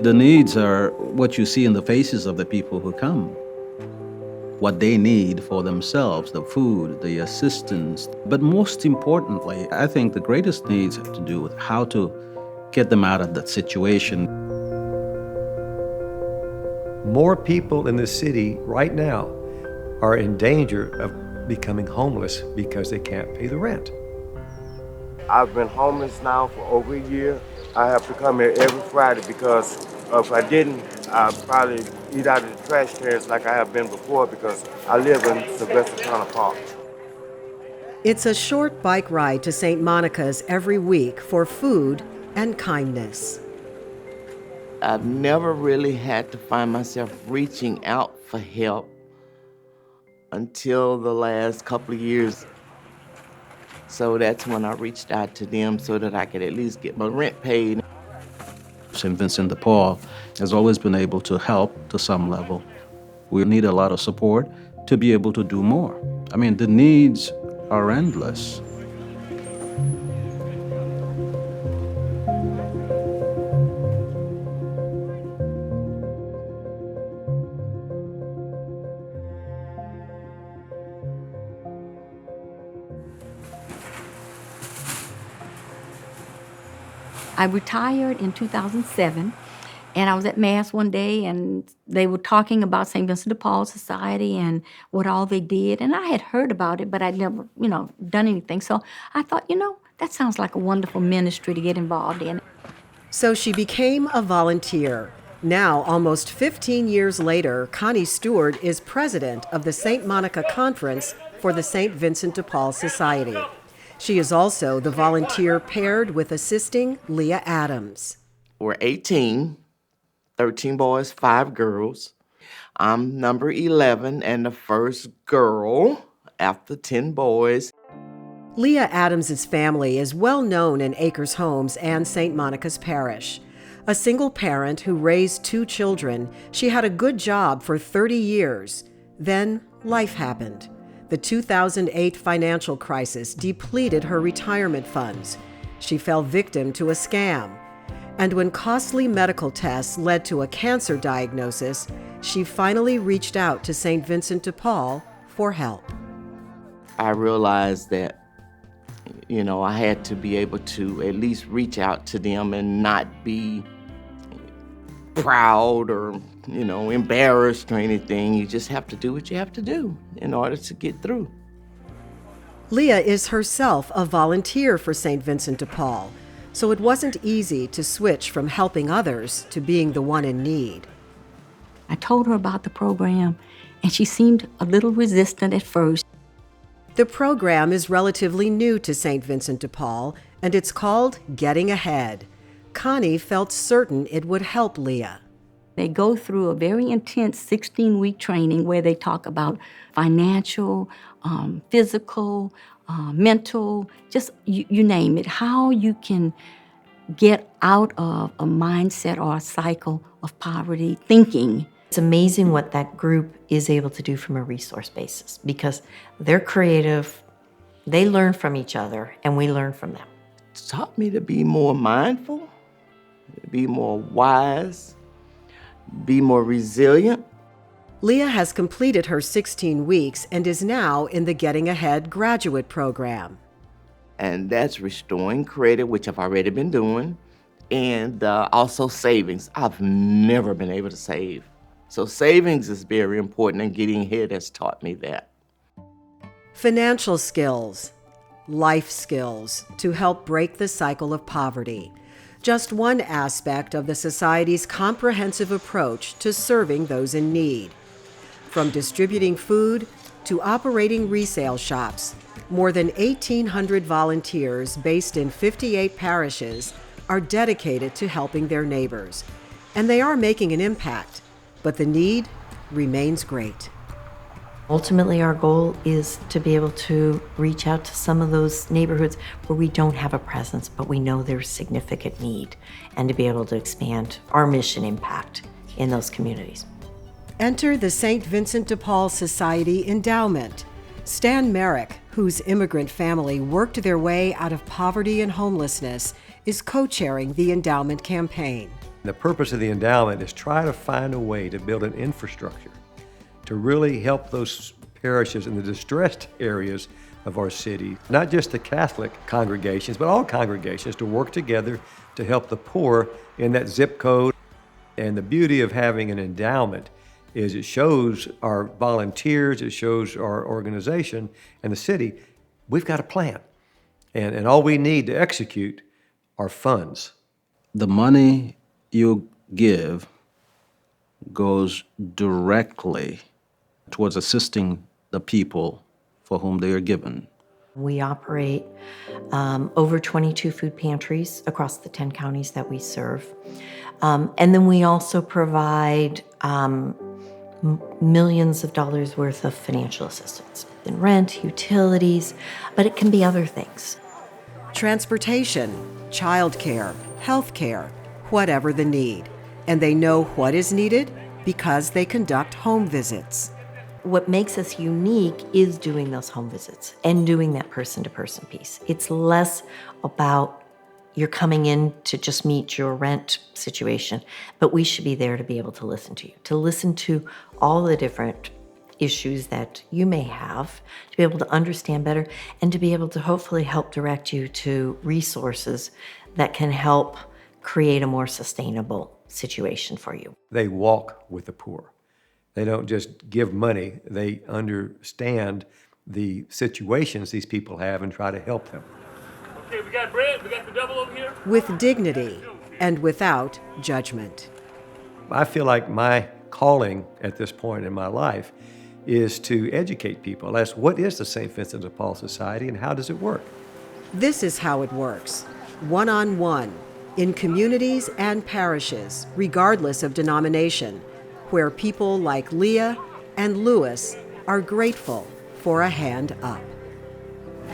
The needs are what you see in the faces of the people who come. What they need for themselves, the food, the assistance. But most importantly, I think the greatest needs have to do with how to get them out of that situation. More people in the city right now are in danger of becoming homeless because they can't pay the rent. I've been homeless now for over a year. I have to come here every Friday because if I didn't, I'd probably eat out of the trash cans like I have been before because I live in Sylvester County Park. It's a short bike ride to St. Monica's every week for food and kindness. I've never really had to find myself reaching out for help until the last couple of years. So that's when I reached out to them so that I could at least get my rent paid. St. Vincent de Paul has always been able to help to some level. We need a lot of support to be able to do more. I mean, the needs are endless. I retired in 2007, and I was at Mass one day, and they were talking about St. Vincent de Paul Society and what all they did, and I had heard about it, but I'd never, done anything. So I thought, that sounds like a wonderful ministry to get involved in. So she became a volunteer. Now, almost 15 years later, Connie Steward is president of the St. Monica Conference for the St. Vincent de Paul Society. She is also the volunteer paired with assisting Leah Adams. We're 18, 13 boys, 5 girls. I'm number 11 and the first girl after 10 boys. Leah Adams' family is well known in Acres Homes and St. Monica's Parish. A single parent who raised 2 children, she had a good job for 30 years. Then life happened. The 2008 financial crisis depleted her retirement funds. She fell victim to a scam. And when costly medical tests led to a cancer diagnosis, she finally reached out to St. Vincent de Paul for help. I realized that, I had to be able to at least reach out to them and not be proud or, embarrassed or anything. You just have to do what you have to do in order to get through. Leah is herself a volunteer for St. Vincent de Paul, so it wasn't easy to switch from helping others to being the one in need. I told her about the program, and she seemed a little resistant at first. The program is relatively new to St. Vincent de Paul, and it's called Getting Ahead. Connie felt certain it would help Leah. They go through a very intense 16-week training where they talk about financial, physical, mental, just you name it, how you can get out of a mindset or a cycle of poverty thinking. It's amazing what that group is able to do from a resource basis because they're creative, they learn from each other, and we learn from them. It's taught me to be more mindful, be more wise, be more resilient. Leah has completed her 16 weeks and is now in the Getting Ahead graduate program. And that's restoring credit, which I've already been doing, and also savings. I've never been able to save. So savings is very important, and Getting Ahead has taught me that. Financial skills, life skills to help break the cycle of poverty. Just one aspect of the Society's comprehensive approach to serving those in need. From distributing food to operating resale shops, more than 1,800 volunteers based in 58 parishes are dedicated to helping their neighbors. And they are making an impact, but the need remains great. Ultimately, our goal is to be able to reach out to some of those neighborhoods where we don't have a presence, but we know there's significant need, and to be able to expand our mission impact in those communities. Enter the St. Vincent de Paul Society Endowment. Stan Merrick, whose immigrant family worked their way out of poverty and homelessness, is co-chairing the endowment campaign. The purpose of the endowment is try to find a way to build an infrastructure to really help those parishes in the distressed areas of our city, not just the Catholic congregations, but all congregations, to work together to help the poor in that zip code. And the beauty of having an endowment is it shows our volunteers, it shows our organization and the city, we've got a plan. And all we need to execute are funds. The money you give goes directly towards assisting the people for whom they are given. We operate over 22 food pantries across the 10 counties that we serve. And then we also provide millions of dollars worth of financial assistance in rent, utilities, but it can be other things. Transportation, childcare, healthcare, whatever the need. And they know what is needed because they conduct home visits. What makes us unique is doing those home visits and doing that person-to-person piece. It's less about you're coming in to just meet your rent situation, but we should be there to be able to listen to you, to listen to all the different issues that you may have, to be able to understand better, and to be able to hopefully help direct you to resources that can help create a more sustainable situation for you. They walk with the poor. They don't just give money, they understand the situations these people have and try to help them. Okay, we got bread, we got the double over here. With dignity and without judgment. I feel like my calling at this point in my life is to educate people. That's what is the St. Vincent de Paul Society and how does it work? This is how it works, one-on-one, in communities and parishes, regardless of denomination, where people like Leah and Louis are grateful for a hand up.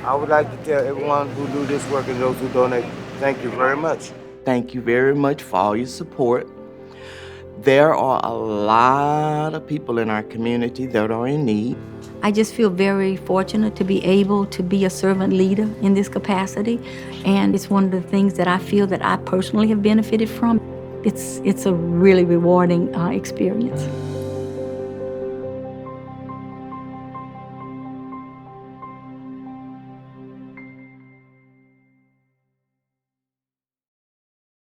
I would like to tell everyone who do this work and those who donate, thank you very much. Thank you very much for all your support. There are a lot of people in our community that are in need. I just feel very fortunate to be able to be a servant leader in this capacity, and it's one of the things that I feel that I personally have benefited from. It's a really rewarding experience.